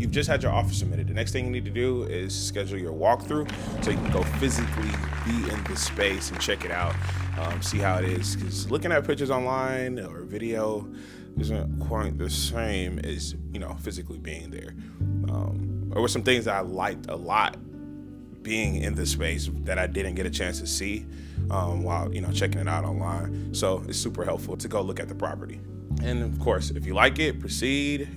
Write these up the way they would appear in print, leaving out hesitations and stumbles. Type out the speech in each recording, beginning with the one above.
you've just had your offer submitted. The next thing you need to do is schedule your walkthrough so you can go physically be in the space and check it out, see how it is. Because looking at pictures online or video isn't quite the same as, physically being there. There were some things that I liked a lot being in the space that I didn't get a chance to see while checking it out online. So it's super helpful to go look at the property. And of course, if you like it, proceed,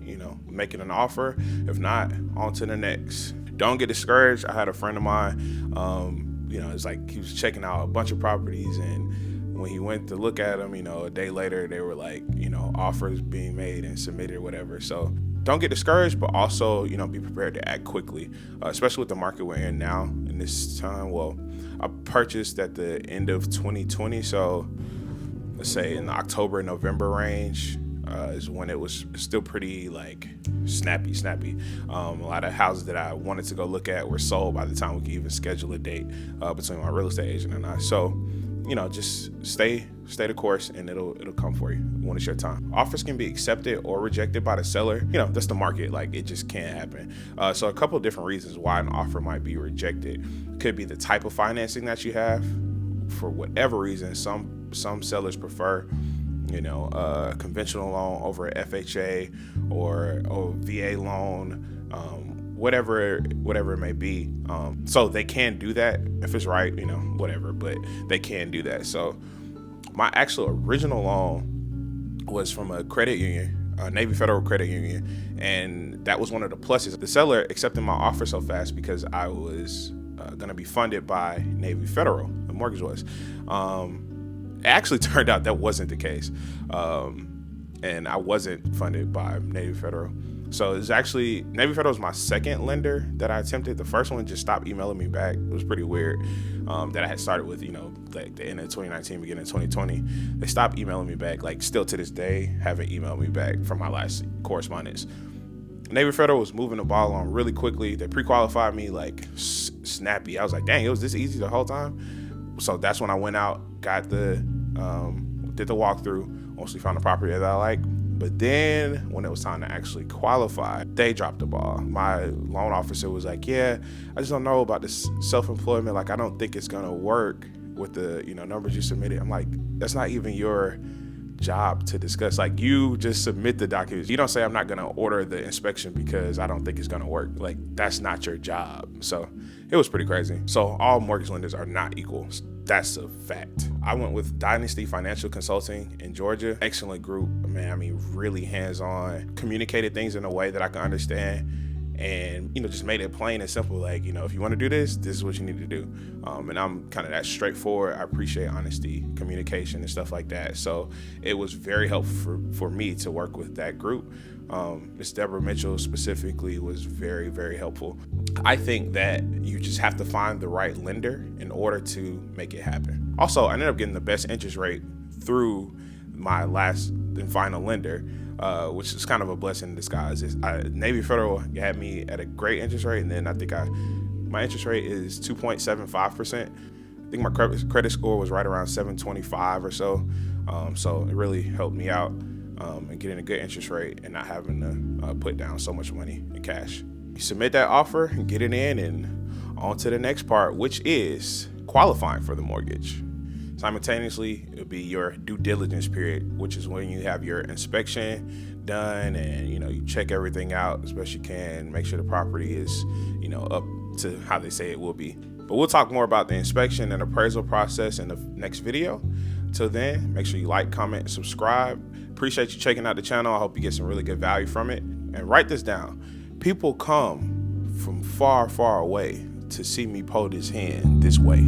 make it an offer. If not, on to the next. Don't get discouraged. I had a friend of mine, it's like he was checking out a bunch of properties, and when he went to look at them, a day later, they were like, offers being made and submitted or whatever. So don't get discouraged, but also, be prepared to act quickly, especially with the market we're in now in this time. Well, I purchased at the end of 2020. So let's say in the October, November range is when it was still pretty like snappy. A lot of houses that I wanted to go look at were sold by the time we could even schedule a date between my real estate agent and I. So, just stay the course and it'll come for you when it's your time. Offers can be accepted or rejected by the seller. That's the market. Like, it just can't happen. So a couple of different reasons why an offer might be rejected. Could be the type of financing that you have. For whatever reason, some sellers prefer conventional loan over a FHA or VA loan, whatever it may be. So they can do that if it's right, whatever, but they can do that. So my actual original loan was from a credit union, a Navy Federal credit union, and that was one of the pluses. The seller accepted my offer so fast because I was going to be funded by Navy Federal. The mortgage was. It actually turned out that wasn't the case, and I wasn't funded by Navy Federal. So it's actually, Navy Federal was my second lender that I attempted. The first one just stopped emailing me back. It was pretty weird that I had started with, like the end of 2019, beginning of 2020. They stopped emailing me back, like still to this day, haven't emailed me back from my last correspondence. Navy Federal was moving the ball on really quickly. They pre-qualified me like snappy. I was like, dang, it was this easy the whole time. So that's when I went out, got did the walkthrough, mostly found a property that I like. But then when it was time to actually qualify, they dropped the ball. My loan officer was like, yeah, I just don't know about this self-employment. Like, I don't think it's going to work with the, numbers you submitted. I'm like, that's not even your job to discuss. Like, you just submit the documents. You don't say, I'm not going to order the inspection because I don't think it's going to work. Like, that's not your job. So it was pretty crazy. So all mortgage lenders are not equal. That's a fact. I went with Dynasty Financial Consulting in Georgia. Excellent group, man. I mean, really hands-on, communicated things in a way that I can understand, and, just made it plain and simple. Like, if you want to do this, this is what you need to do. And I'm kind of that straightforward. I appreciate honesty, communication, and stuff like that. So it was very helpful for me to work with that group. Ms. Deborah Mitchell specifically was very, very helpful. I think that you just have to find the right lender in order to make it happen. Also, I ended up getting the best interest rate through my last and final lender, which is kind of a blessing in disguise. Navy Federal had me at a great interest rate, and then I think my interest rate is 2.75%. I think my credit score was right around 725 or so. So it really helped me out and getting a good interest rate and not having to put down so much money in cash. You submit that offer and get it in, and on to the next part, which is qualifying for the mortgage. Simultaneously, it'll be your due diligence period, which is when you have your inspection done and, you check everything out as best you can, make sure the property is, up to how they say it will be. But we'll talk more about the inspection and appraisal process in the next video. Till then, make sure you like, comment, and subscribe. Appreciate you checking out the channel. I hope you get some really good value from it. And write this down. People come from far, far away to see me pull this hand this way.